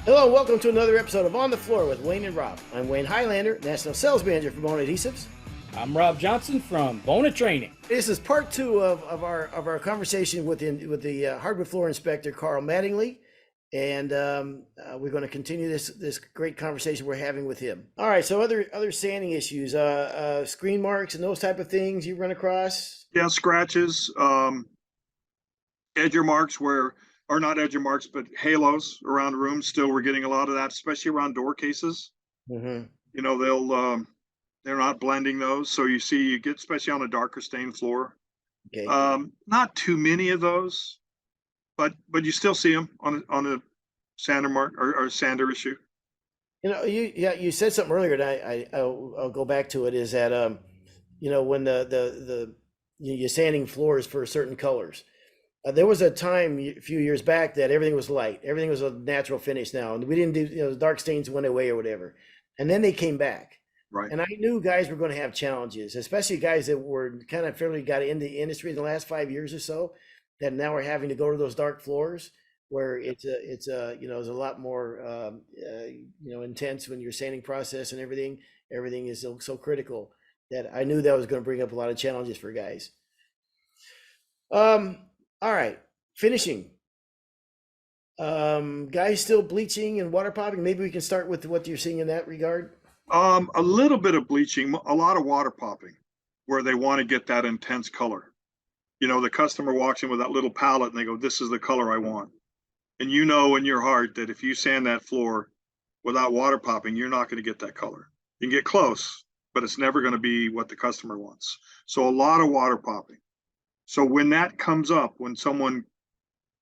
Hello and welcome to another episode of On the Floor with Wayne and Rob. I'm Wayne Highlander, National Sales Manager for Bona Adhesives. I'm Rob Johnson from Bona Training. This is part two of our conversation with the hardwood floor inspector, Carl Mattingly. And we're going to continue this great conversation we're having with him. All right, so other sanding issues, screen marks and those type of things you run across? Yeah, scratches, edger marks or not edger marks, but halos around the room. Still, we're getting a lot of that, especially around door cases. Mm-hmm. You know, they're not blending those. So you get, especially on a darker stained floor. Okay. Not too many of those, but you still see them on a sander mark or sander issue. You know, you said something earlier, and I'll go back to it. Is that when you're sanding floors for certain colors. There was a time a few years back that everything was light, everything was a natural finish now, and we didn't do the dark stains went away or whatever, and then they came back. Right. And I knew guys were going to have challenges, especially guys that were kind of fairly got into the industry in the last 5 years or so, that now are having to go to those dark floors where it's a lot more intense when your sanding process and everything is so critical that I knew that was going to bring up a lot of challenges for guys. All right, finishing. Guys still bleaching and water popping. Maybe we can start with what you're seeing in that regard. A little bit of bleaching, a lot of water popping, where they want to get that intense color. You know, the customer walks in with that little palette and they go, "This is the color I want." And you know in your heart that if you sand that floor without water popping, you're not going to get that color. You can get close, but it's never going to be what the customer wants. So a lot of water popping. So when that comes up, when someone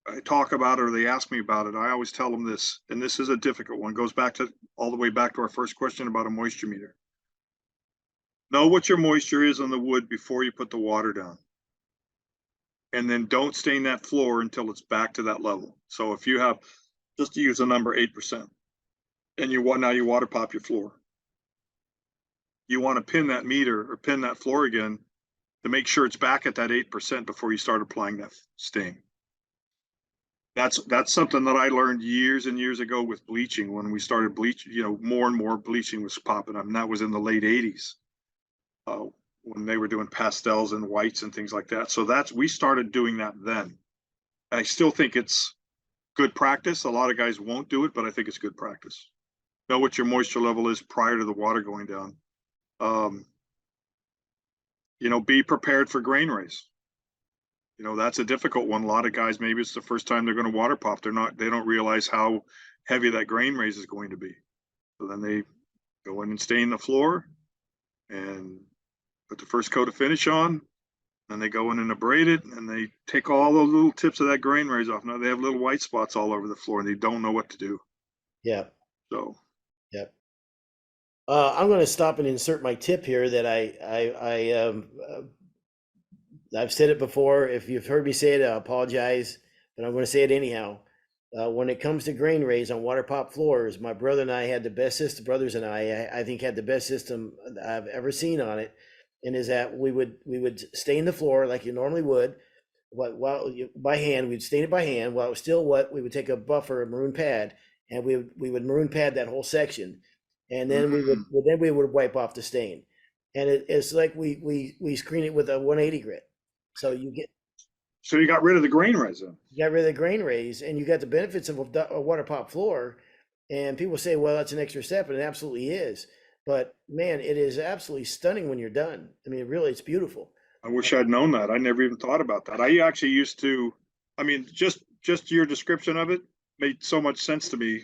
I talk about it or they ask me about it, I always tell them this, and this is a difficult one. It goes back to all the way back to our first question about a moisture meter. Know what your moisture is on the wood before you put the water down. And then don't stain that floor until it's back to that level. So if you have, just to use a number, 8%, and you water pop your floor, you want to pin that meter or pin that floor again to make sure it's back at that 8% before you start applying that stain. That's something that I learned years and years ago with bleaching. When we started bleaching, more and more bleaching was popping up, and that was in the late 80s when they were doing pastels and whites and things like that. So we started doing that then. I still think it's good practice. A lot of guys won't do it, but I think it's good practice. Know what your moisture level is prior to the water going down. Be prepared for grain raise. That's a difficult one. A lot of guys, maybe it's the first time they're going to water pop. They don't realize how heavy that grain raise is going to be. So then they go in and stain the floor and put the first coat of finish on. Then they go in and abrade it, and they take all those little tips of that grain raise off. Now they have little white spots all over the floor, and they don't know what to do. Yeah. So. Yeah. I'm going to stop and insert my tip here that I've said it before. If you've heard me say it, I apologize, but I'm going to say it anyhow. When it comes to grain raise on water pop floors, my brother and I had the best system. Brothers and I think had the best system I've ever seen on it, and is that we would stain the floor like you normally would, by hand. We'd stain it by hand while it was still wet. We would take a buffer, a maroon pad, and we would maroon pad that whole section. And then we would wipe off the stain, and it's like we screen it with a 180 grit. So you got rid of the grain raise. You got rid of the grain raise, and you got the benefits of a water pop floor. And people say, well, that's an extra step, and it absolutely is. But man, it is absolutely stunning when you're done. I mean, really, it's beautiful. I wish I'd known that. I never even thought about that. I actually used to. I mean, just your description of it made so much sense to me.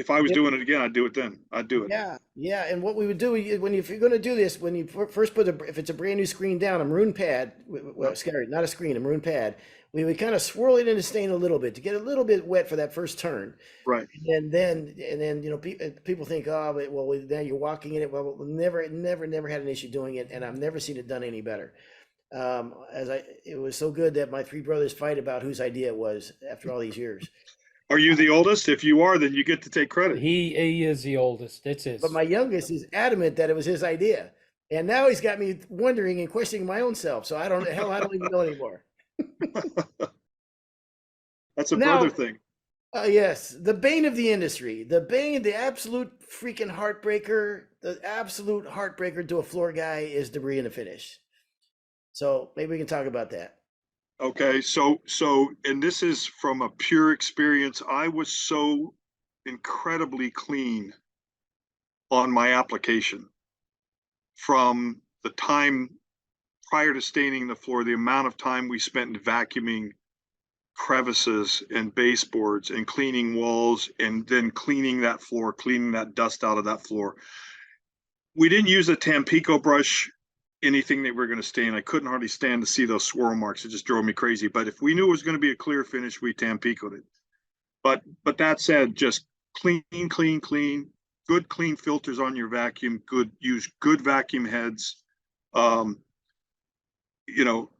If I was doing it again, I'd do it then. I'd do it. Yeah. And what we would do if you're going to do this, when you first if it's a brand new screen down, a maroon pad, not a screen, a maroon pad, we would kind of swirl it in the stain a little bit to get a little bit wet for that first turn. Right. And then people think, oh, well, now you're walking in it. Well, never had an issue doing it, and I've never seen it done any better. It was so good that my three brothers fight about whose idea it was after all these years. Are you the oldest? If you are, then you get to take credit. He is the oldest. It's his. But my youngest is adamant that it was his idea. And now he's got me wondering and questioning my own self. So I don't even know anymore. That's a brother thing. Yes, the bane of the industry, the bane, the absolute freaking heartbreaker, the absolute heartbreaker to a floor guy is debris in the finish. So maybe we can talk about that. Okay, so and this is from a pure experience. I was so incredibly clean on my application from the time prior to staining the floor, the amount of time we spent vacuuming crevices and baseboards and cleaning walls and then cleaning that floor, cleaning that dust out of that floor. We didn't use a Tampico brush, anything that we were going to stain. I couldn't hardly stand to see those swirl marks. It just drove me crazy. But if we knew it was going to be a clear finish, we Tampicoed it. But that said, just clean, clean, clean, good clean filters on your vacuum, use good vacuum heads. You know,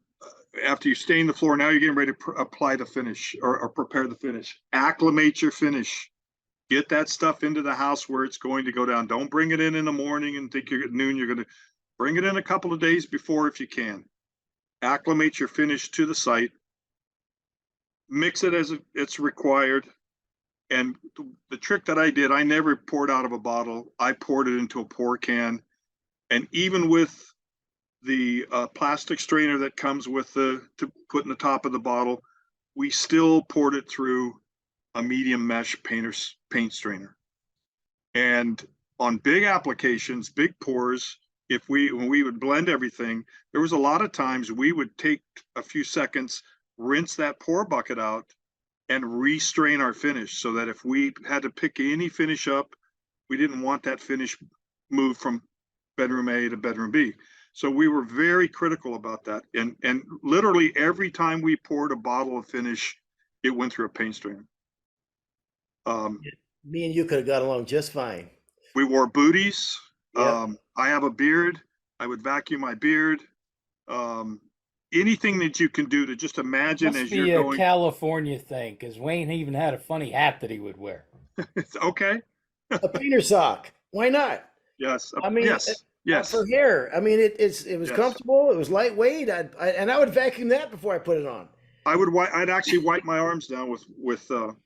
after you stain the floor, now you're getting ready to apply the finish or prepare the finish. Acclimate your finish. Get that stuff into the house where it's going to go down. Don't bring it in the morning and think you're at noon. You're going to bring it in a couple of days before if you can. Acclimate your finish to the site. Mix it as it's required. And the trick that I did, I never poured out of a bottle. I poured it into a pour can. And even with the plastic strainer that comes with to put in the top of the bottle, we still poured it through a medium mesh paint strainer. And on big applications, big pours, when we would blend everything, there was a lot of times we would take a few seconds, rinse that pour bucket out, and restrain our finish so that if we had to pick any finish up, we didn't want that finish moved from bedroom A to bedroom B. So we were very critical about that. And literally every time we poured a bottle of finish, it went through a paint strainer. Me and you could have got along just fine. We wore booties. Yep. I have a beard. I would vacuum my beard. Anything that you can do to just imagine Must as be you're a going. California thing, because Wayne even had a funny hat that he would wear. Okay. A painter sock. Why not? Yes. I mean, Yes. for hair. I mean, it was Yes. comfortable. It was lightweight. I would vacuum that before I put it on. I'd actually wipe my arms down with a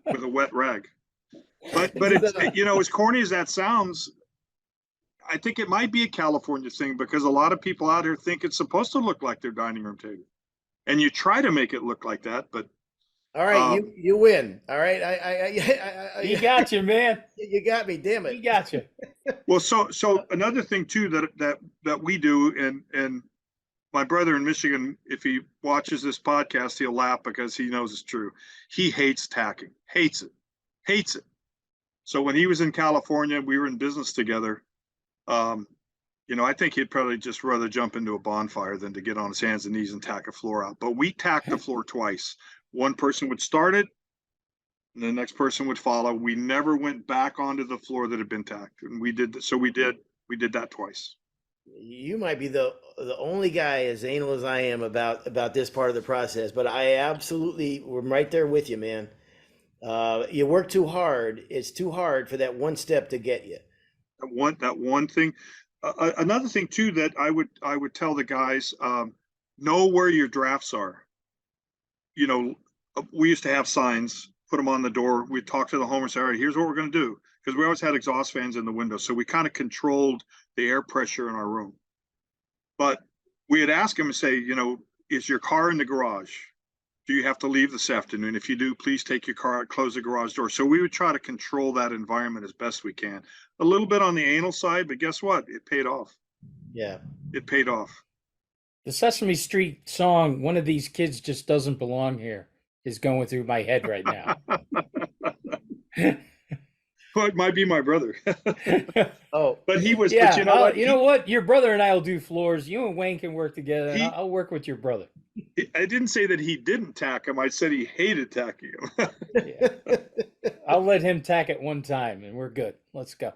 wet rag. But it's, as corny as that sounds, I think it might be a California thing because a lot of people out here think it's supposed to look like their dining room table, and you try to make it look like that. But all right, you win. All right, He got you, man. You got me. Damn it. He got you. Well, so another thing too that we do, and my brother in Michigan, if he watches this podcast, he'll laugh because he knows it's true. He hates tacking, hates it. So when he was in California, we were in business together. I think he'd probably just rather jump into a bonfire than to get on his hands and knees and tack a floor out. But we tacked the floor twice. One person would start it, and the next person would follow. We never went back onto the floor that had been tacked, and we did that twice. You might be the only guy as anal as I am about this part of the process, but I absolutely am right there with you, man. You work too hard. It's too hard for that one step to get you. That one thing. Another thing too that I would tell the guys, know where your drafts are. We used to have signs, put them on the door. We'd talk to the homeowner, say, all right, here's what we're going to do. Because we always had exhaust fans in the window. So we kind of controlled the air pressure in our room. But we'd ask them and say, is your car in the garage? Do you have to leave this afternoon? If you do, please take your car out, close the garage door. So we would try to control that environment as best we can. A little bit on the anal side, but guess what? It paid off. Yeah. It paid off. The Sesame Street song, "One of These Kids Just Doesn't Belong Here," is going through my head right now. Well, it might be my brother. Oh, but he was. Yeah, but you know what? You know what? Your brother and I will do floors. You and Wayne can work together. And I'll work with your brother. I didn't say that he didn't tack him. I said he hated tacking him. Yeah. I'll let him tack it one time, and we're good. Let's go.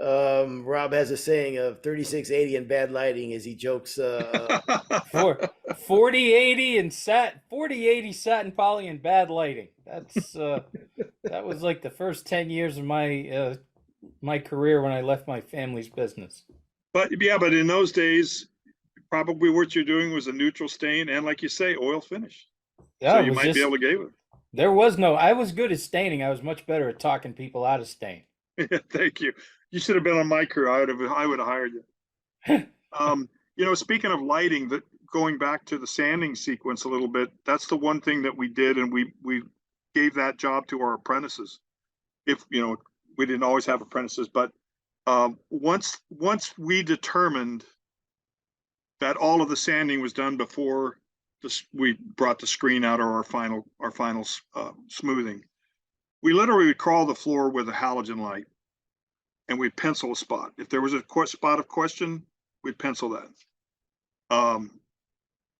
Rob has a saying of 3680 and bad lighting as he jokes. 4080 and 4080 satin poly and bad lighting. That's that was like the first 10 years of my my career when I left my family's business. But in those days, probably what you're doing was a neutral stain and, like you say, oil finish. Yeah, so you might be able to get it. There was no, I was good at staining. I was much better at talking people out of stain. Thank you. You should have been on my crew. I would have hired you. Speaking of lighting, that going back to the sanding sequence a little bit, that's the one thing that we did, and we gave that job to our apprentices. If we didn't always have apprentices, but once we determined that all of the sanding was done before we brought the screen out, or our final smoothing, we literally would crawl the floor with a halogen light, and we'd pencil a spot. If there was a spot of question, we'd pencil that.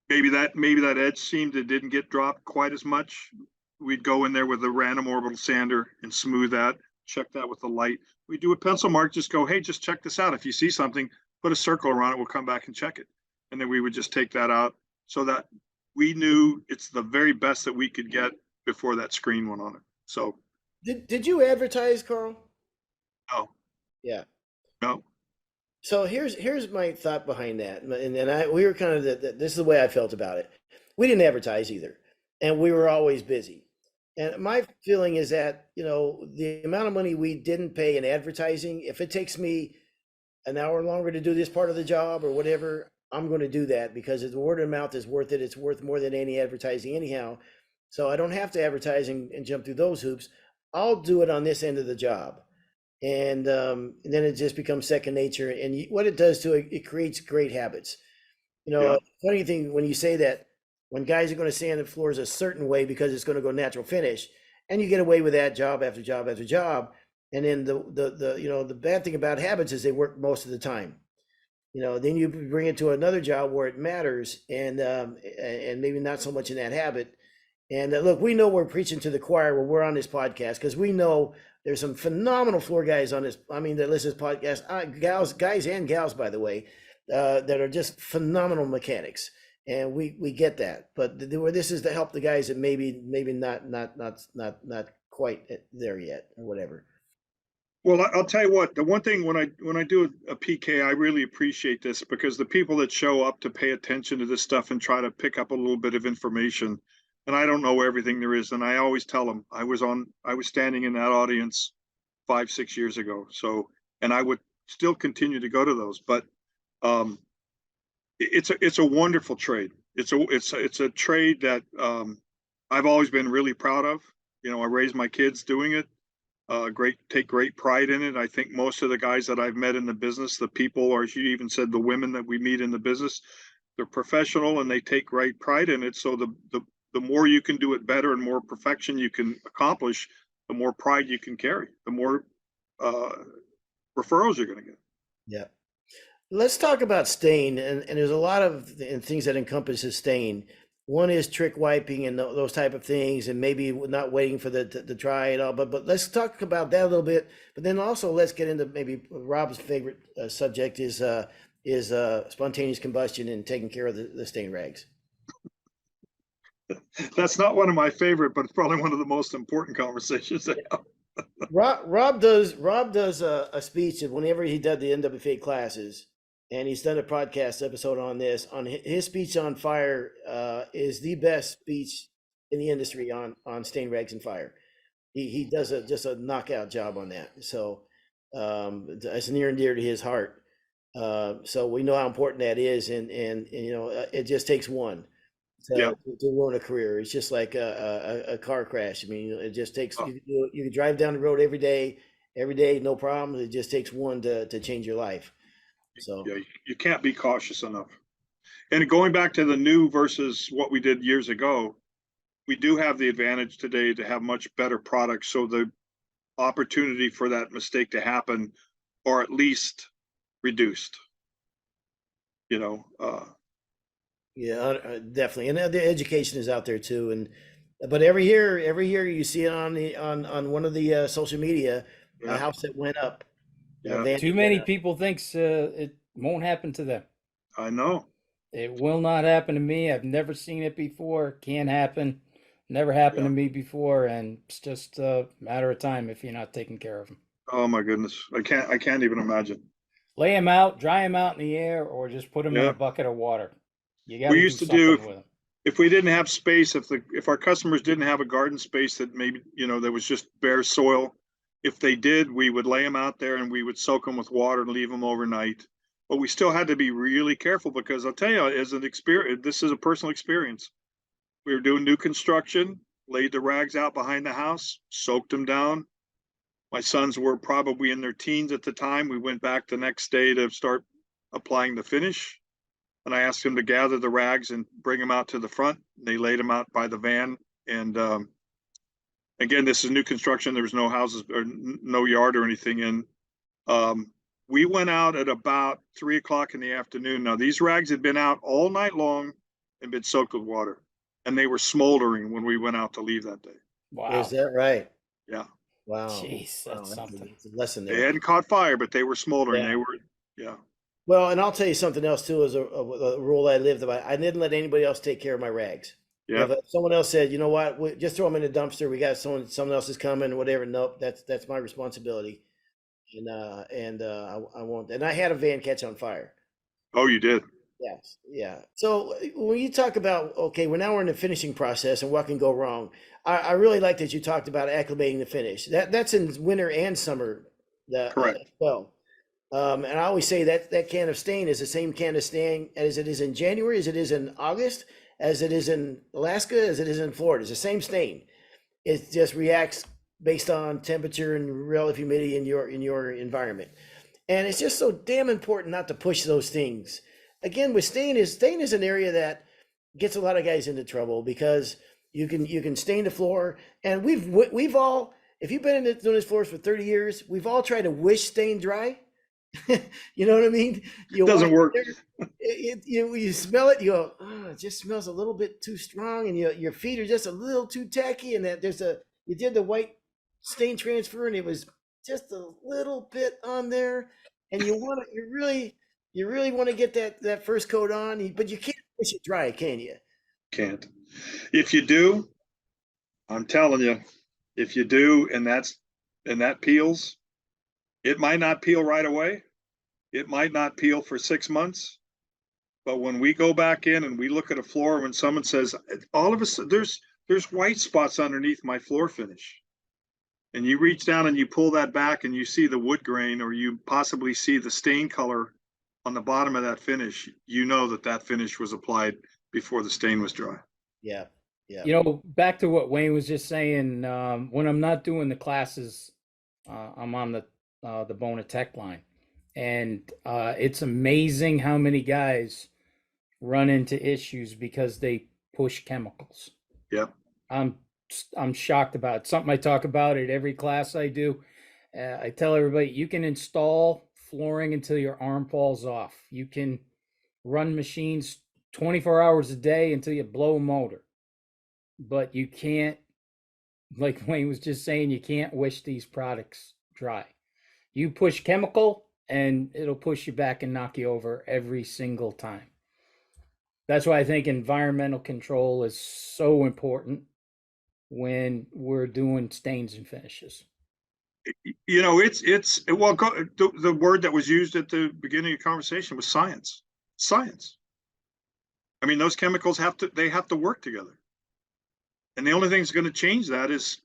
Maybe that edge seam that didn't get dropped quite as much, we'd go in there with a random orbital sander and smooth that, check that with the light. We do a pencil mark, just go, hey, just check this out. If you see something, put a circle around it, we'll come back and check it. And then we would just take that out, so that we knew it's the very best that we could get before that screen went on it. So Did you advertise, Carl? no, Yeah. no. So here's my thought behind that, and we were kind of this is the way I felt about it. We didn't advertise either, and we were always busy. And my feeling is that the amount of money we didn't pay in advertising, if it takes me an hour longer to do this part of the job or whatever, I'm going to do that, because the word of mouth is worth it. It's worth more than any advertising anyhow. So I don't have to advertise and jump through those hoops. I'll do it on this end of the job. And then it just becomes second nature. And what it does to it, it creates great habits. Yeah. Funny thing when you say that, when guys are going to sand the floors a certain way because it's going to go natural finish, and you get away with that job after job after job. And then the bad thing about habits is they work most of the time. Then you bring it to another job where it matters, and maybe not so much in that habit. And look, we know we're preaching to the choir when we're on this podcast, because we know there's some phenomenal floor guys on this. I mean, that listen to this podcast, guys and gals, by the way, that are just phenomenal mechanics, and we get that. But this is to help the guys that maybe not quite there yet, or whatever. Well, I'll tell you what, the one thing when I do a PK, I really appreciate this, because the people that show up to pay attention to this stuff and try to pick up a little bit of information, and I don't know everything there is, and I always tell them I was standing in that audience 5-6 years ago. So, and I would still continue to go to those, but it's a wonderful trade. It's a trade that I've always been really proud of. I raised my kids doing it. Take great pride in it. I think most of the guys that I've met in the business, the people, or as you even said, the women that we meet in the business, they're professional and they take great pride in it. So the more you can do it better and more perfection you can accomplish, the more pride you can carry, the more referrals you're going to get. Yeah. Let's talk about stain, and there's a lot of things that encompasses stain. One is trick wiping and those type of things, and maybe not waiting for the dry and all. But let's talk about that a little bit. But then also let's get into maybe Rob's favorite subject is spontaneous combustion and taking care of the stain rags. That's not one of my favorite, but it's probably one of the most important conversations. Rob does a speech whenever he does the NWFA classes. And he's done a podcast episode on this. On his speech on fire is the best speech in the industry on stain rags and fire. He does just a knockout job on that. So it's near and dear to his heart. So we know how important that is, and it just takes one to ruin a career. It's just like a car crash. I mean, it just takes you can drive down the road every day, no problem. It just takes one to change your life. So yeah, you can't be cautious enough. And going back to the new versus what we did years ago, we do have the advantage today to have much better products. So the opportunity for that mistake to happen, or at least reduced, yeah, definitely. And the education is out there too. But every year you see it on one of the social media, a house that went up. Yeah. Too many people thinks it won't happen to them. I know. It will not happen to me. I've never seen it before. Can't happen. Never happened to me before, and it's just a matter of time if you're not taking care of them. Oh my goodness, I can't even imagine. Lay them out, dry them out in the air, or just put them in a bucket of water. You got to do something with them. if we didn't have space, if our customers didn't have a garden space that maybe, that was just bare soil, if they did, we would lay them out there and we would soak them with water and leave them overnight. But we still had to be really careful because I'll tell you, as an experience, this is a personal experience. We were doing new construction, laid the rags out behind the house, soaked them down. My sons were probably in their teens at the time. We went back the next day to start applying the finish. And I asked them to gather the rags and bring them out to the front. They laid them out by the van. And again, this is new construction. There was no houses or no yard or anything in. We went out at about 3 o'clock in the afternoon. Now, these rags had been out all night long and been soaked with water. And they were smoldering when we went out to leave that day. Wow. Is that right? Yeah. Wow. Jeez, that's something. That's a lesson They there. hadn't caught fire, but they were smoldering. Yeah. They were, yeah. Well, and I'll tell you something else too. Is a rule I lived by. I didn't let anybody else take care of my rags. Yeah. If someone else said, you know what, just throw them in the dumpster. We got someone else is coming, whatever. Nope, that's my responsibility. And I won't. And I had a van catch on fire. Oh, you did. Yes, yeah. So when you talk about, okay, we're in the finishing process and what can go wrong, I really like that you talked about acclimating the finish. That's in winter and summer. Correct. Well, and I always say that can of stain is the same can of stain as it is in January, as it is in August, as it is in Alaska, as it is in Florida. It's the same stain. It just reacts based on temperature and relative humidity in your environment. And it's just so damn important not to push those things. Again, with stain is an area that gets a lot of guys into trouble because you can stain the floor, and we've all, if you've been doing this floors for 30 years, we've all tried to wish stain dry. You know what I mean? It doesn't work. You smell it, you go, oh, it just smells a little bit too strong, and your feet are just a little too tacky, and that you did the white stain transfer, and it was just a little bit on there, and you really want to get that first coat on, but you can't push it dry, can you? Can't. If you do, I'm telling you, if you do, and that peels, it might not peel right away. It might not peel for 6 months. But when we go back in and we look at a floor, when someone says, all of a sudden, there's white spots underneath my floor finish. And you reach down and you pull that back and you see the wood grain, or you possibly see the stain color on the bottom of that finish, you know that finish was applied before the stain was dry. Yeah. Yeah. You know, back to what Wayne was just saying, when I'm not doing the classes, I'm on the Bona Tech line. And it's amazing how many guys run into issues because they push chemicals. Yep. I'm shocked about it. Something I talk about at every class I do. I tell everybody, you can install flooring until your arm falls off. You can run machines 24 hours a day until you blow a motor. But you can't, like Wayne was just saying, you can't wish these products dry. You push chemical and it'll push you back and knock you over every single time. That's why I think environmental control is so important when we're doing stains and finishes. You know, well, the word that was used at the beginning of the conversation was science. Science. I mean, those chemicals have to work together. And the only thing that's going to change that is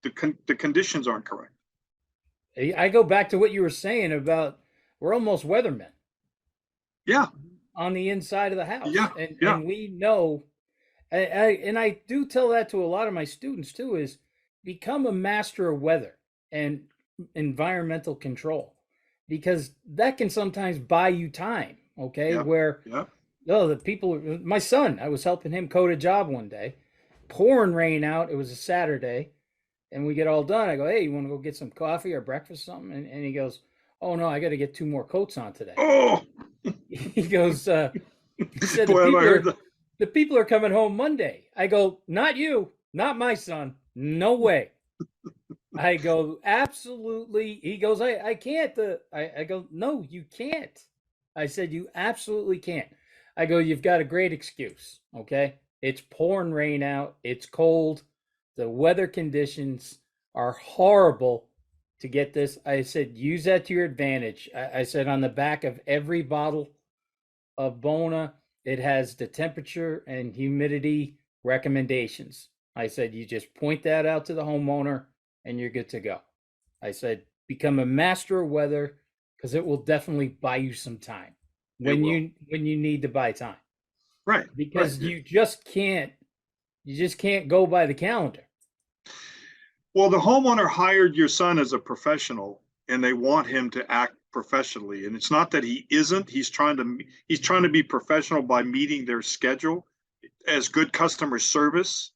the conditions aren't correct. I go back to what you were saying about we're almost weathermen. Yeah. On the inside of the house. Yeah. And we know, and I do tell that to a lot of my students too, is become a master of weather and environmental control, because that can sometimes buy you time. Okay. Yeah. Where, the people, my son, I was helping him code a job one day, pouring rain out. It was a Saturday, and we get all done. I go, hey, you want to go get some coffee or breakfast or something? And he goes, oh no, I got to get 2 more coats on today. Oh, he goes, he said, boy, the people are coming home Monday. I go, not you, not my son. No way. I go, absolutely. He goes, I can't. I go, no, you can't. I said, you absolutely can't. I go, you've got a great excuse. Okay. It's pouring rain out. It's cold. The weather conditions are horrible to get this. I said, use that to your advantage. I said, on the back of every bottle of Bona, It has the temperature and humidity recommendations. I said, you just point that out to the homeowner and you're good to go. I said, become a master of weather because it will definitely buy you some time It will. when you need to buy time. Right. Because Right. you just can't go by the calendar. Well, the homeowner hired your son as a professional and they want him to act professionally. And it's not that he isn't, he's trying to be professional by meeting their schedule as good customer service.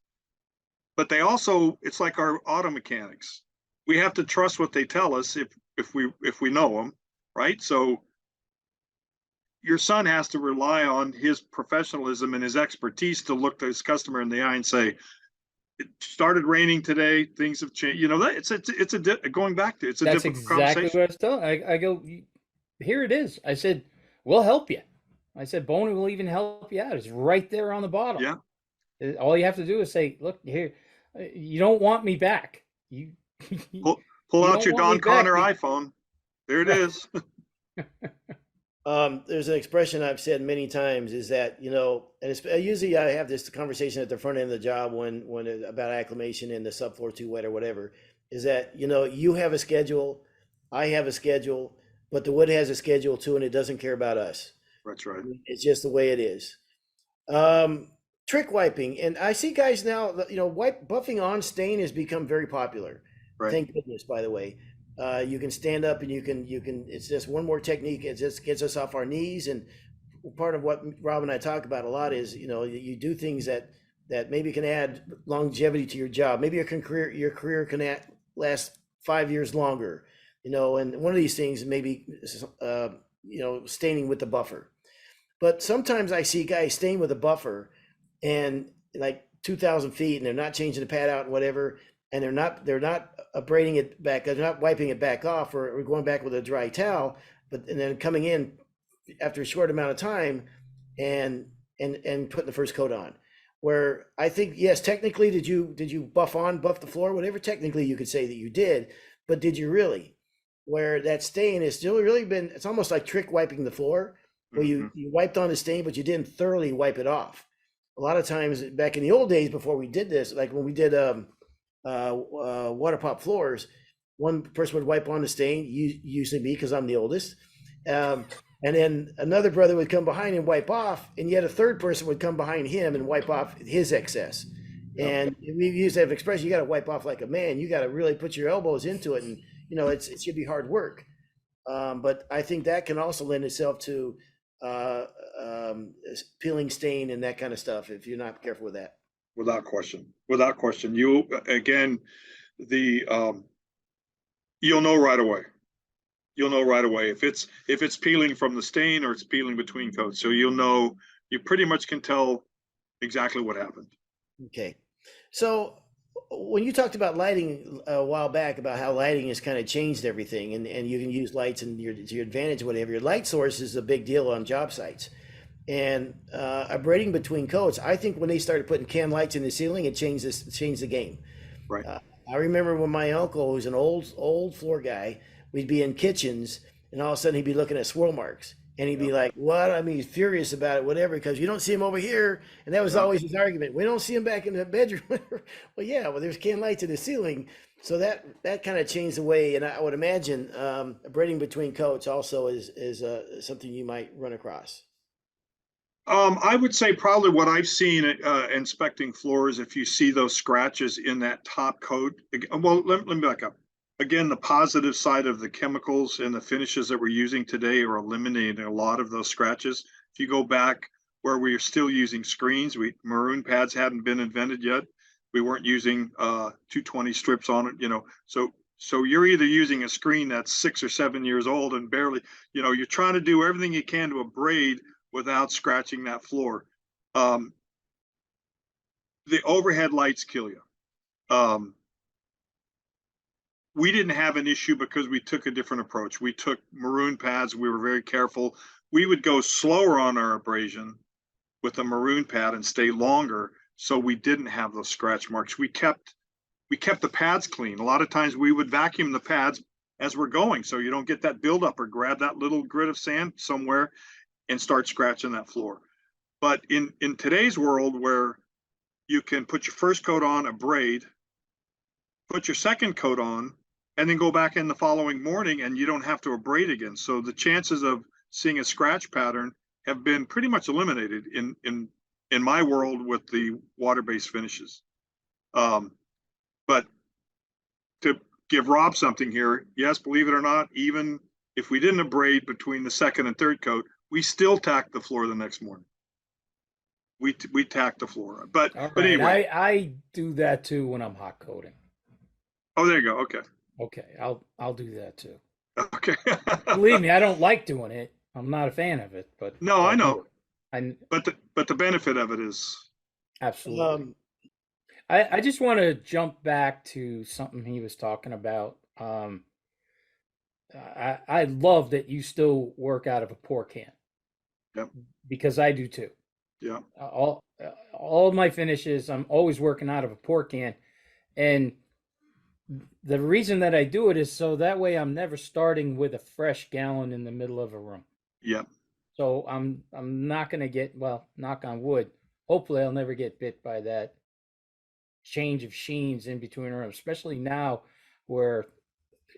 But they also, it's like our auto mechanics. We have to trust what they tell us if we know them, right? So your son has to rely on his professionalism and his expertise to look his customer in the eye and say, it started raining today, things have changed. You know, that it's a going back to, it's a That's difficult exactly conversation. what I was telling. I go, here it is. I said, we'll help you. I said, Bona will even help you out. It's right there on the bottle. Yeah. All you have to do is say, look here, you don't want me back. You Pull you out don't your want me Don Connor back. iPhone. There it Right. is. There's an expression I've said many times is that, and usually I have this conversation at the front end of the job about acclimation in the subfloor too wet or whatever, is that, you have a schedule, I have a schedule, but the wood has a schedule too, and it doesn't care about us. That's right. It's just the way it is. Trick wiping, and I see guys now, buffing on stain has become very popular. Right. Thank goodness, by the way. You can stand up and you can, it's just one more technique. It just gets us off our knees. And part of what Rob and I talk about a lot is, you do things that maybe can add longevity to your job. Maybe your career can last 5 years longer, and one of these things maybe, staining with the buffer. But sometimes I see guys staying with a buffer and like 2,000 feet and they're not changing the pad out and whatever. And they're not abrading it back. They're not wiping it back off or going back with a dry towel, and then coming in after a short amount of time and putting the first coat on. Where I think, yes, technically, did you buff the floor, whatever technically you could say that you did, but did you really? Where that stain is still really it's almost like trick wiping the floor, where you wiped on the stain, but you didn't thoroughly wipe it off. A lot of times back in the old days before we did this, like when we did water pop floors, one person would wipe on the stain, usually me because I'm the oldest, and then another brother would come behind and wipe off, and yet a third person would come behind him and wipe off his excess. And we use that expression, you got to wipe off like a man. You got to really put your elbows into it, and it should be hard work. But I think that can also lend itself to peeling stain and that kind of stuff if you're not careful with that. Without question. You, again, you'll know right away. If it's peeling from the stain or it's peeling between coats. So you pretty much can tell exactly what happened. Okay. So when you talked about lighting a while back, about how lighting has kind of changed everything and you can use lights to your advantage, whatever, your light source is a big deal on job sites. And abrading between coats, I think when they started putting can lights in the ceiling, it changed the game. Right. I remember when my uncle, who's an old floor guy, we'd be in kitchens, and all of a sudden he'd be looking at swirl marks, and he'd be like, "What?" I mean, he's furious about it, whatever, because you don't see him over here, and that was always his argument. We don't see him back in the bedroom. Well, yeah, there's can lights in the ceiling, so that kind of changed the way. And I would imagine abrading between coats also is something you might run across. I would say probably what I've seen inspecting floors, if you see those scratches in that top coat. Well, let me back up. Again, the positive side of the chemicals and the finishes that we're using today are eliminating a lot of those scratches. If you go back where we are still using screens, maroon pads hadn't been invented yet. We weren't using 220 strips on it, so you're either using a screen that's 6 or 7 years old and barely, you're trying to do everything you can to abrade without scratching that floor. The overhead lights kill you. We didn't have an issue because we took a different approach. We took maroon pads. We were very careful. We would go slower on our abrasion with a maroon pad and stay longer, so we didn't have those scratch marks. We kept the pads clean. A lot of times we would vacuum the pads as we're going, so you don't get that buildup or grab that little grit of sand somewhere and start scratching that floor. But in today's world, where you can put your first coat on, abrade, put your second coat on, and then go back in the following morning, and you don't have to abrade again. So the chances of seeing a scratch pattern have been pretty much eliminated in my world with the water-based finishes. But to give Rob something here, yes, believe it or not, even if we didn't abrade between the second and third coat, we still tacked the floor the next morning. We tacked the floor, but All but right, anyway. I do that too when I'm hot coating. Oh, there you go. Okay. Okay, I'll do that too. Okay. Believe me, I don't like doing it. I'm not a fan of it, but No, I I'll do know, it. I but the benefit of it is, absolutely. Um, I just want to jump back to something he was talking about. I love that you still work out of a pour can yep, because I do too. yeah, All of my finishes, I'm always working out of a pour can, and the reason that I do it is so that way I'm never starting with a fresh gallon in the middle of a room. yep, So I'm not gonna get, well, knock on wood. Hopefully I'll never get bit by that change of sheens in between rooms, especially now where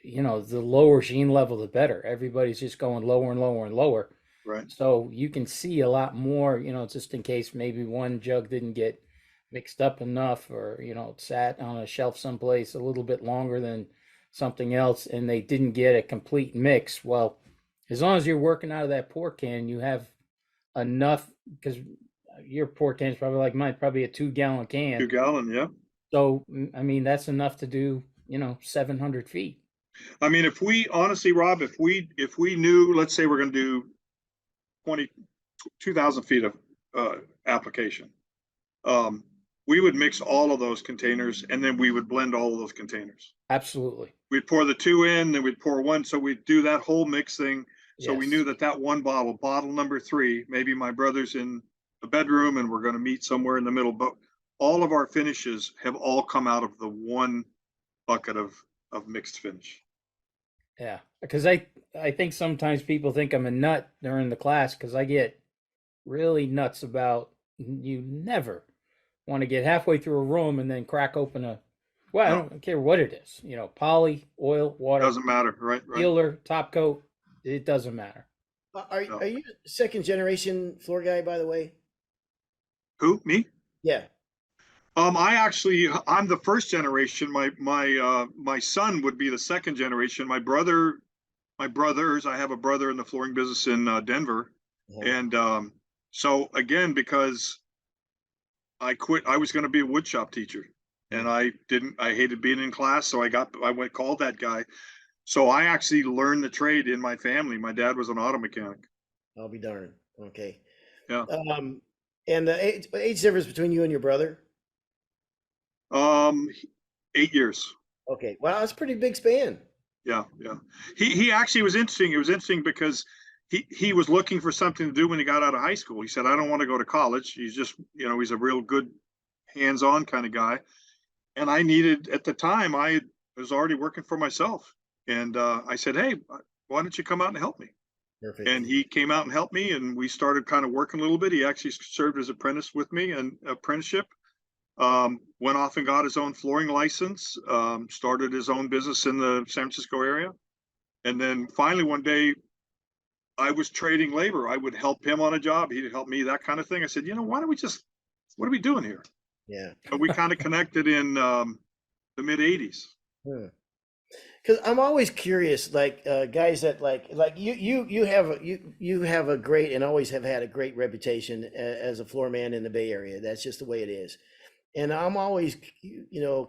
the lower sheen level the better. Everybody's just going lower and lower and lower. right. So you can see a lot more, just in case maybe one jug didn't get mixed up enough, or it sat on a shelf someplace a little bit longer than something else and they didn't get a complete mix. Well, as long as you're working out of that pour can, you have enough, because your pour can is probably like mine, probably a 2-gallon can. 2 gallon, yeah. So I mean that's enough to do 700 feet. I mean, if we honestly, Rob, if we knew, let's say we're going to do 2,000 feet of application, we would mix all of those containers, and then we would blend all of those containers. Absolutely. We'd pour the 2 in, then we'd pour 1. So we'd do that whole mix thing. So we knew Yes. that one bottle number 3, maybe my brother's in the bedroom and we're going to meet somewhere in the middle. But all of our finishes have all come out of the one bucket of mixed finish. Yeah, because I think sometimes people think I'm a nut during the class because I get really nuts about you never want to get halfway through a room and then crack open I No, don't care what it is, poly, oil, water, doesn't matter. Right. sealer, top coat, it doesn't matter. are No. are you second generation floor guy, by the way? Who? Me? Yeah. I'm the first generation. My son would be the second generation. My brothers, I have a brother in the flooring business in Denver. Uh-huh. And so again, because I quit, I was going to be a wood shop teacher, and I hated being in class. So called that guy. So I actually learned the trade in my family. My dad was an auto mechanic. I'll be darned. Okay. Yeah. And the age difference between you and your brother? 8 years. Okay. Wow, that's a pretty big span. Yeah. He actually was interesting. It was interesting because he was looking for something to do when he got out of high school. He said, I don't want to go to college. He's just, he's a real good hands-on kind of guy. And I needed, at the time, I was already working for myself. And I said, hey, why don't you come out and help me? Perfect. And he came out and helped me, and we started kind of working a little bit. He actually served as apprentice with me, and apprenticeship. Went off and got his own flooring license, started his own business in the San Francisco area. And then finally one day I was trading labor. I would help him on a job. He'd help me, that kind of thing. I said, what are we doing here? Yeah. And we kind of connected in the mid 80s. Because I'm always curious, like guys that like you have a great and always have had a great reputation as a floor man in the Bay Area. That's just the way it is. And I'm always,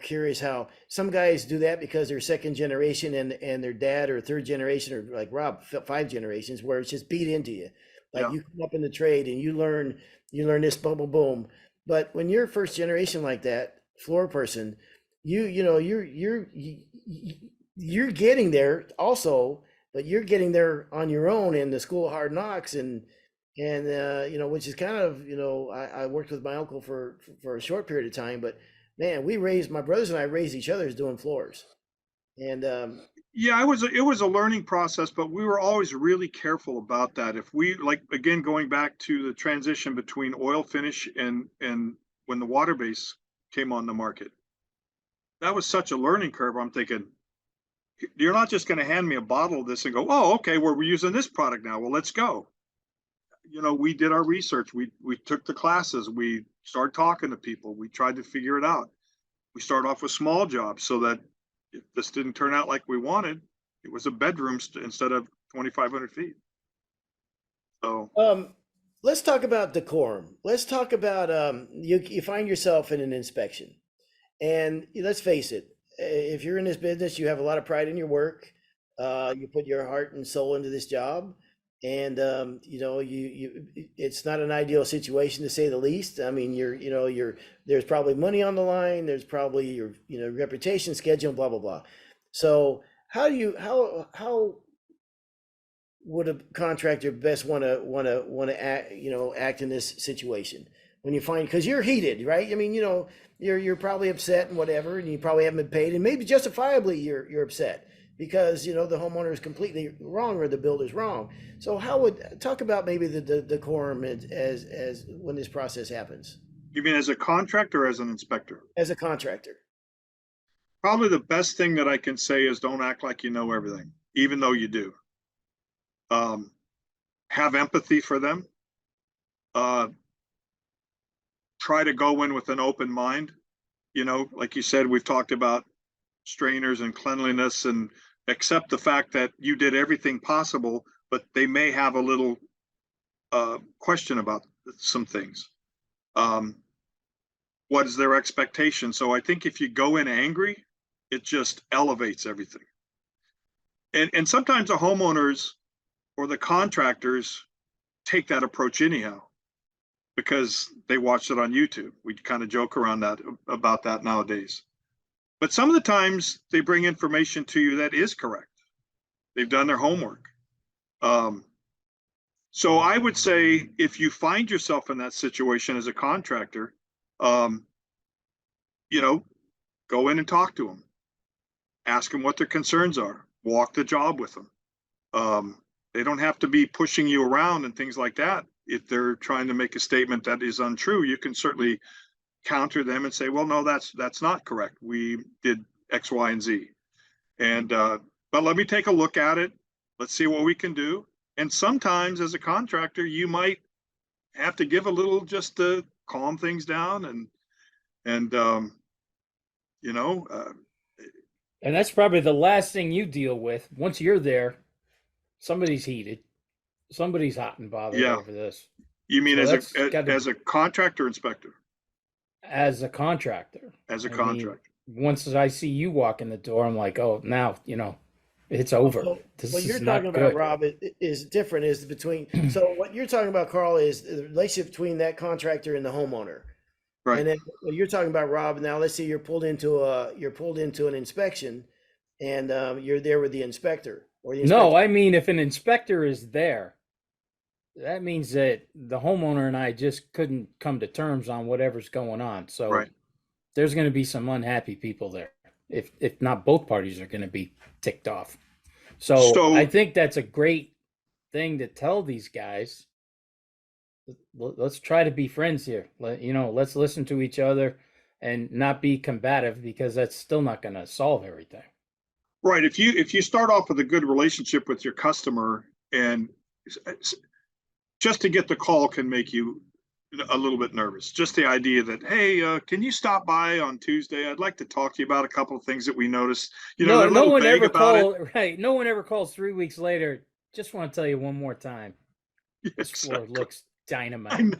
curious how some guys do that because they're second generation and their dad or third generation, or like Rob, 5 generations, where it's just beat into you. Like you come up in the trade and you learn this, boom, boom, boom. But when you're first generation like that, floor person, you're getting there also, but you're getting there on your own in the school of hard knocks, and which is kind of, I worked with my uncle for a short period of time, but man, my brothers and I raised each other as doing floors. And Yeah, it was a learning process, but we were always really careful about that. If we like, again, going back to the transition between oil finish and when the water base came on the market, that was such a learning curve. I'm thinking, you're not just going to hand me a bottle of this and go, oh, okay, well, we're using this product now. Well, let's go. You know, we did our research. We took the classes. We started talking to people. We tried to figure it out. We started off with small jobs so that if this didn't turn out like we wanted, it was a bedroom instead of 2,500 feet. So, Let's talk about decorum. Let's talk about you find yourself in an inspection, and let's face it, if you're in this business, you have a lot of pride in your work. You put your heart and soul into this job, and you know you it's not an ideal situation to say the least. I mean, there's probably money on the line. There's probably your reputation, schedule, blah blah blah. So how would a contractor best want to act in this situation when you find, because you're heated, right? I mean, you're probably upset and whatever, and you probably haven't been paid, and maybe justifiably you're upset because the homeowner is completely wrong or the builder's wrong. So how would talk about maybe the decorum as when this process happens you mean as a contractor or as an inspector? as a contractor? Probably the best thing that I can say is don't act like you know everything, even though you do. Have empathy for them. Try to go in with an open mind. Like you said, we've talked about strainers and cleanliness, and accept the fact that you did everything possible, but they may have a little question about some things. What is their expectation? So I think if you go in angry, it just elevates everything. And sometimes the homeowners or the contractors take that approach anyhow because they watched it on YouTube. We kind of joke around about that nowadays. But some of the times they bring information to you that is correct. They've done their homework. So I would say if you find yourself in that situation as a contractor, go in and talk to them. Ask them what their concerns are. Walk the job with them. They don't have to be pushing you around and things like that. If they're trying to make a statement that is untrue, you can certainly counter them and say, well, no, that's not correct. We did X, Y, and Z. And but let me take a look at it. Let's see what we can do. And sometimes as a contractor, you might have to give a little just to calm things down and And that's probably the last thing you deal with. Once you're there, somebody's heated, somebody's hot and bothered over this. You mean So as a contractor inspector? As a contractor. As a contractor. Once I see you walk in the door, I'm like, oh, now, it's over. What you're talking about, Rob, is different. Is between so what you're talking about, Carl, is the relationship between that contractor and the homeowner. Right. And then what you're talking about, Rob, now let's say you're pulled into an inspection, and you're there with the inspector or the inspector. No, I mean if an inspector is there, that means that the homeowner and I just couldn't come to terms on whatever's going on. So right. There's going to be some unhappy people there. If not both parties are going to be ticked off. So I think that's a great thing to tell these guys. Let's try to be friends here. Let's listen to each other and not be combative, because that's still not going to solve everything. Right. If you start off with a good relationship with your customer, and just to get the call can make you a little bit nervous. Just the idea that, hey, can you stop by on Tuesday? I'd like to talk to you about a couple of things that we noticed. No one ever calls. Right. No one ever calls 3 weeks later. Just want to tell you one more time. This floor looks dynamite.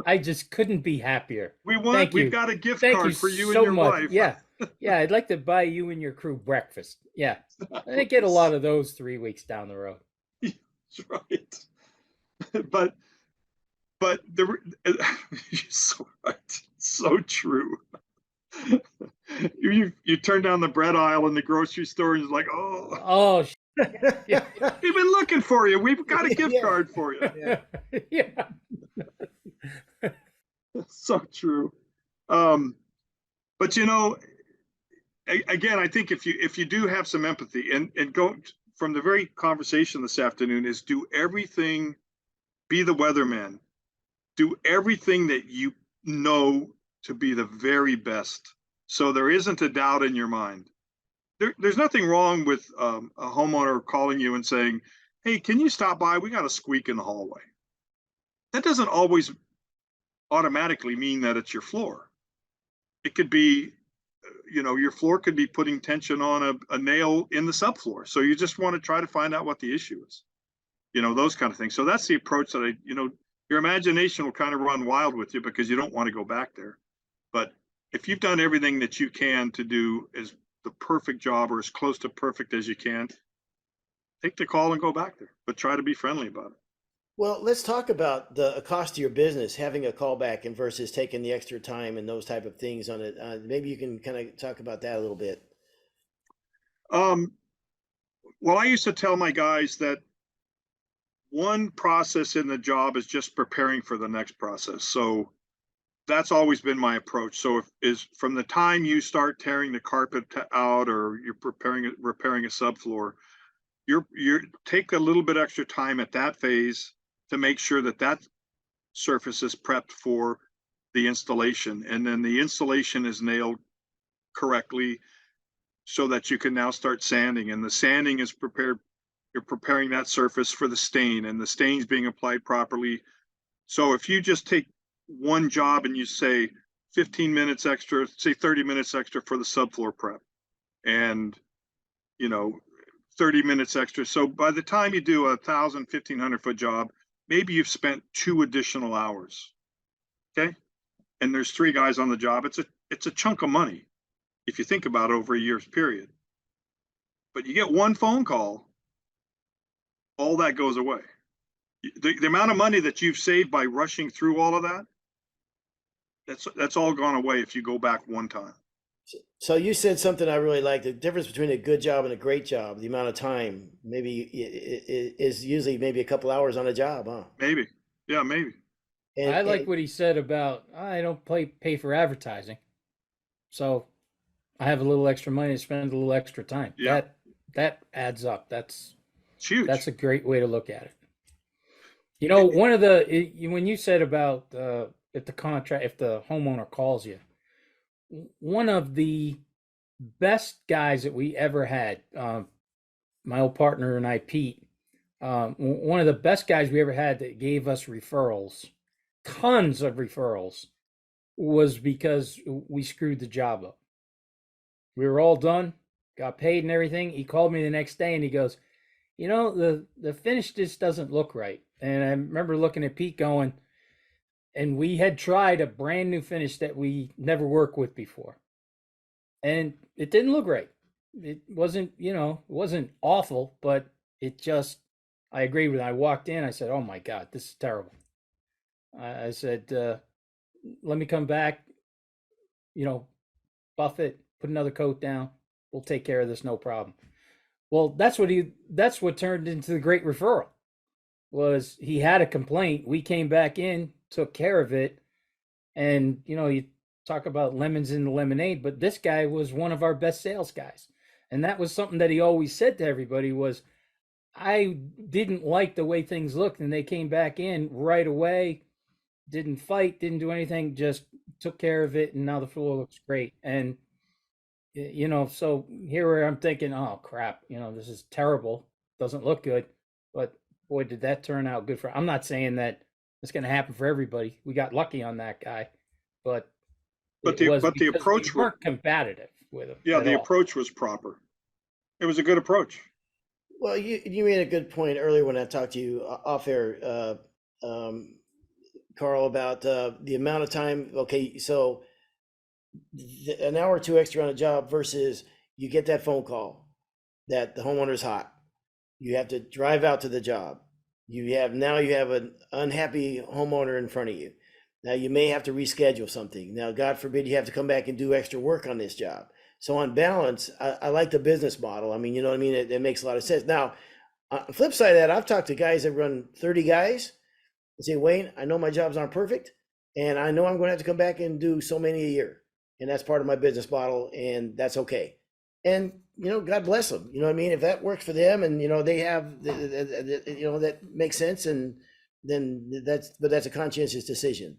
I just couldn't be happier. We've got a gift card for you and your wife. Yeah. Yeah. I'd like to buy you and your crew breakfast. Yeah. I didn't get a lot of those 3 weeks down the road. That's right. But you're so right. So true. You turn down the bread aisle in the grocery store and it's like, oh, yeah. We've been looking for you. We've got a gift card for you. Yeah. So true. But again, I think if you do have some empathy and go from the very conversation this afternoon is do everything, be the weatherman, do everything that you know to be the very best. So there isn't a doubt in your mind. There's nothing wrong with a homeowner calling you and saying, "Hey, can you stop by? We got a squeak in the hallway." That doesn't always automatically mean that it's your floor. It could be, your floor could be putting tension on a nail in the subfloor. So you just want to try to find out what the issue is, those kind of things. So that's the approach that your imagination will kind of run wild with you because you don't want to go back there. But if you've done everything that you can to do as the perfect job or as close to perfect as you can, take the call and go back there, but try to be friendly about it. Well, let's talk about the cost to your business, having a callback and versus taking the extra time and those type of things on it. Maybe you can kind of talk about that a little bit. Well, I used to tell my guys that one process in the job is just preparing for the next process. So that's always been my approach. So is from the time you start tearing the carpet out or you're repairing a subfloor, you're take a little bit extra time at that phase to make sure that surface is prepped for the installation, and then the installation is nailed correctly so that you can now start sanding, and the sanding is prepared. You're preparing that surface for the stain, and the stain's being applied properly. So if you just take one job and you say 15 minutes extra, say 30 minutes extra for the subfloor prep, and 30 minutes extra. So by the time you do 1,000, 1,500 foot job, maybe you've spent 2 additional hours. Okay. And there's 3 guys on the job. It's a chunk of money if you think about it over a year's period. But you get one phone call, all that goes away. The amount of money that you've saved by rushing through all of that, that's all gone away if you go back one time. So you said something I really like, the difference between a good job and a great job, the amount of time maybe is usually maybe a couple hours on a job, huh? Maybe. Yeah, maybe. I like what he said about I don't pay for advertising. So I have a little extra money to spend a little extra time. Yeah. That adds up. It's huge. That's a great way to look at it. One of the when you said about if the homeowner calls you, one of the best guys that we ever had, my old partner and I, Pete, one of the best guys we ever had that gave us referrals, tons of referrals, was because we screwed the job up. We were all done, got paid and everything. He called me the next day and he goes, the finish just doesn't look right. And I remember looking at Pete going, and we had tried a brand new finish that we never worked with before. And it didn't look right. It wasn't, it wasn't awful, but I agree with it. I walked in, I said, "Oh my God, this is terrible." I said, "Let me come back, buff it, put another coat down. We'll take care of this, no problem." Well, that's what turned into the great referral. Was he had a complaint. We came back in, took care of it. And, you talk about lemons in the lemonade, but this guy was one of our best sales guys. And that was something that he always said to everybody was, I didn't like the way things looked. And they came back in right away, didn't fight, didn't do anything, just took care of it. And now the floor looks great. And, so here I'm thinking, oh crap, this is terrible. Doesn't look good. But boy, did that turn out good I'm not saying that it's going to happen for everybody. We got lucky on that guy, but the approach we weren't competitive with him. Yeah, the approach was proper. It was a good approach. Well, you made a good point earlier when I talked to you off air, Carl, about the amount of time. Okay, so an hour or 2 extra on a job versus you get that phone call that the homeowner's hot. You have to drive out to the job. You have an unhappy homeowner in front of you. Now you may have to reschedule something. Now, God forbid you have to come back and do extra work on this job. So on balance, I like the business model. I mean, you know what I mean? It makes a lot of sense. Now, on the flip side of that, I've talked to guys that run 30 guys and say, "Wayne, I know my jobs aren't perfect, and I know I'm going to have to come back and do so many a year. And that's part of my business model, and that's okay." and God bless them. You know what I mean? If that works for them, and they have, that makes sense, and then that's a conscientious decision.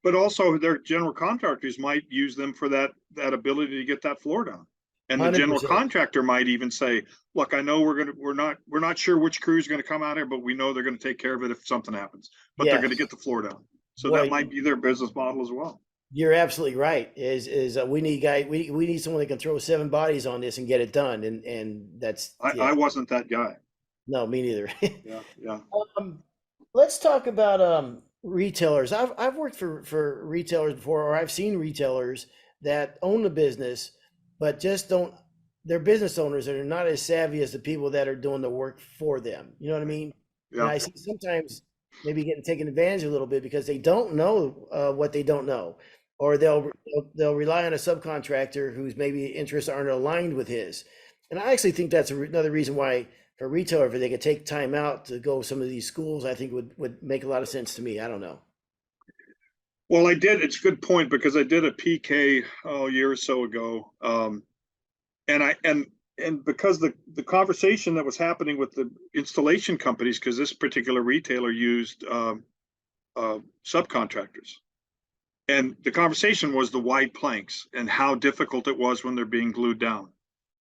But also their general contractors might use them for that ability to get that floor done. And the general 100%. contractor might even say, look, I know we're not sure which crew is going to come out here, but we know they're going to take care of it if something happens. But they're going to Yes. get the floor done. So Boy, that might be their business model as well. you're absolutely right. We need we need someone that can throw 7 bodies on this and get it done, and that's I wasn't that guy. no, me neither. Yeah. Um, let's talk about retailers. I've worked for retailers before, or I've seen retailers that own the business, but just don't. They're business owners and they're not as savvy as the people that are doing the work for them. You know what I mean? And I Yeah. see sometimes maybe getting taken advantage of a little bit because they don't know what they don't know, or they'll rely on a subcontractor whose maybe interests aren't aligned with his. And I actually think that's another reason why for a retailer, if they could take time out to go some of these schools, I think would make a lot of sense to me. I don't know. Well, I did. It's a good point because I did a PK a year or so ago. And because the conversation that was happening with the installation companies, because this particular retailer used subcontractors, and the conversation was the wide planks and how difficult it was when they're being glued down,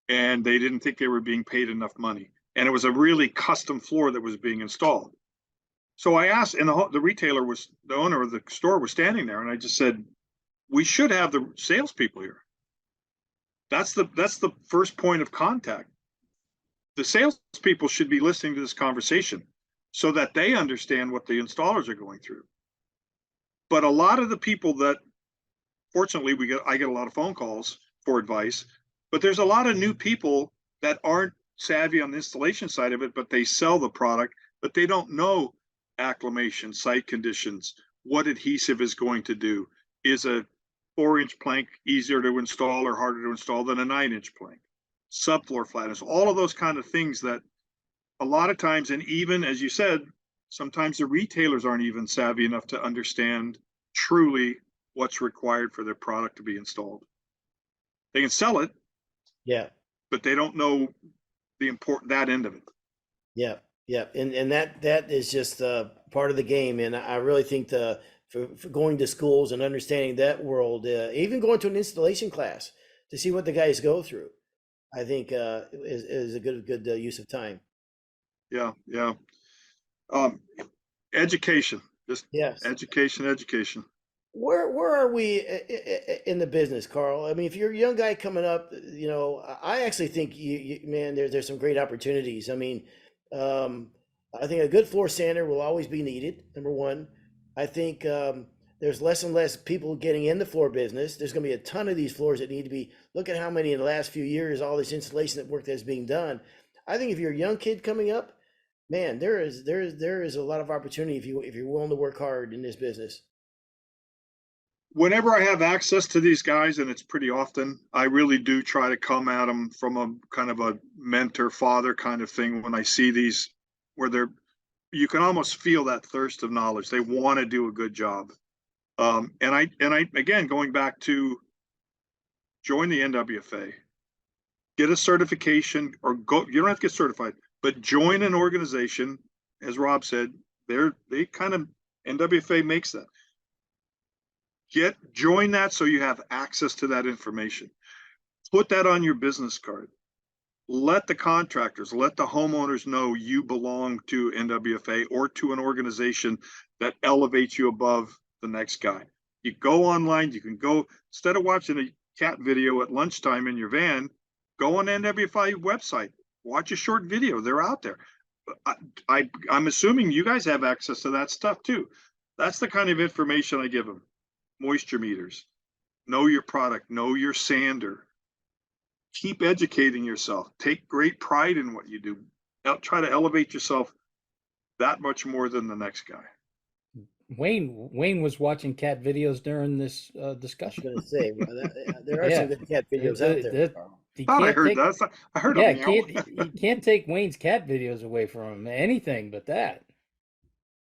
and they didn't think they were being paid enough money, and it was a really custom floor that was being installed. So I asked, and the owner of the store was standing there, and I just said, we should have the salespeople here. That's the first point of contact. The salespeople should be listening to this conversation so that they understand what the installers are going through. But a lot of the people that, fortunately, I get a lot of phone calls for advice, but there's a lot of new people that aren't savvy on the installation side of it, but they sell the product, but they don't know acclimation, site conditions, what adhesive is going to do. Is a 4-inch plank easier to install or harder to install than a 9-inch plank? Subfloor flatness, all of those kind of things that a lot of times, and even as you said, sometimes the retailers aren't even savvy enough to understand truly what's required for their product to be installed. They can sell it, Yeah, but they don't know that end of it. yeah, yeah, and that is just part of the game. And I really think for going to schools and understanding that world, even going to an installation class to see what the guys go through, I think is a good use of time. Yeah. Education, just Yes. education. Where are we in the business, Carl? I mean, if you're a young guy coming up, I actually think man, there's some great opportunities. I mean, I think a good floor sander will always be needed. Number one, I think there's less and less people getting in the floor business. There's going to be a ton of these floors that need to be. Look at how many in the last few years, all this installation work that's being done. I think if you're a young kid coming up, man, there is a lot of opportunity if you're willing to work hard in this business. Whenever I have access to these guys, and it's pretty often, I really do try to come at them from a kind of a mentor father kind of thing. When I see these where you can almost feel that thirst of knowledge. They want to do a good job. And I again, going back to join the NWFA, get a certification, or go, you don't have to get certified, but join an organization. As Rob said, they kind of, NWFA makes that. Join that so you have access to that information. Put that on your business card. Let the contractors, let the homeowners know you belong to NWFA or to an organization that elevates you above the next guy. You go online, you can go, instead of watching a cat video at lunchtime in your van, go on NWFA website, watch a short video. They're out there. I'm assuming you guys have access to that stuff too. That's the kind of information I give them. Moisture meters, know your product, know your sander. Keep educating yourself. Take great pride in what you do. Try to elevate yourself that much more than the next guy. Wayne was watching cat videos during this I was discussion. going to say, there are Yeah. some good cat videos out there. I heard that. I heard Yeah, them. you can't take Wayne's cat videos away from him. Anything but that.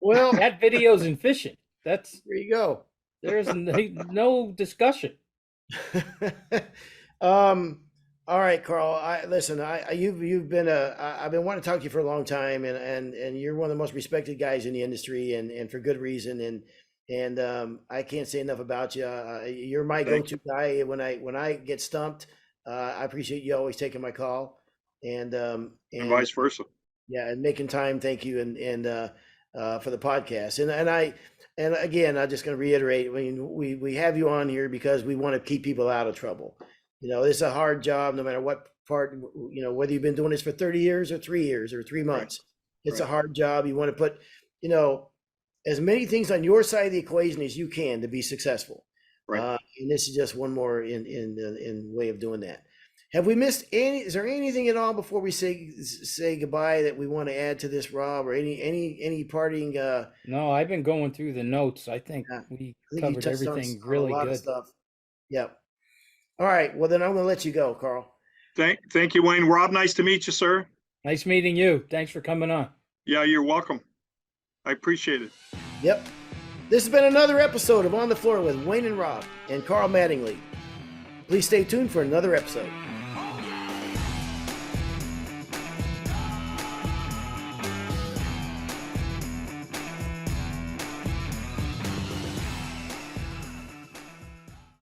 Well, Cat videos and fishing. That's there you go. there's no discussion. um, All right, Carl. Listen. You've been I've been wanting to talk to you for a long time, and you're one of the most respected guys in the industry, and for good reason. And I can't say enough about you. You're my Thank go-to guy when I get stumped. I appreciate you always taking my call, and and vice versa. yeah, and making time. Thank you, and for the podcast. And again, I'm just going to reiterate. I mean, we have you on here because we want to keep people out of trouble. This is a hard job, no matter what part. Whether you've been doing this for 30 years or 3 years or 3 months, it's a right. hard job. You want to put, as many things on your side of the equation as you can to be successful. Right. And this is just one more in way of doing that. Have we missed any? Is there anything at all before we say goodbye that we want to add to this, Rob, or any parting? No, I've been going through the notes. I think I we think you covered touched everything on a really lot of good. stuff. Yep. All right. Well, then I'm going to let you go, Carl. Thank you, Wayne. Rob, nice to meet you, sir. Nice meeting you. Thanks for coming on. Yeah, you're welcome. I appreciate it. Yep. This has been another episode of On the Floor with Wayne and Rob and Carl Mattingly. Please stay tuned for another episode.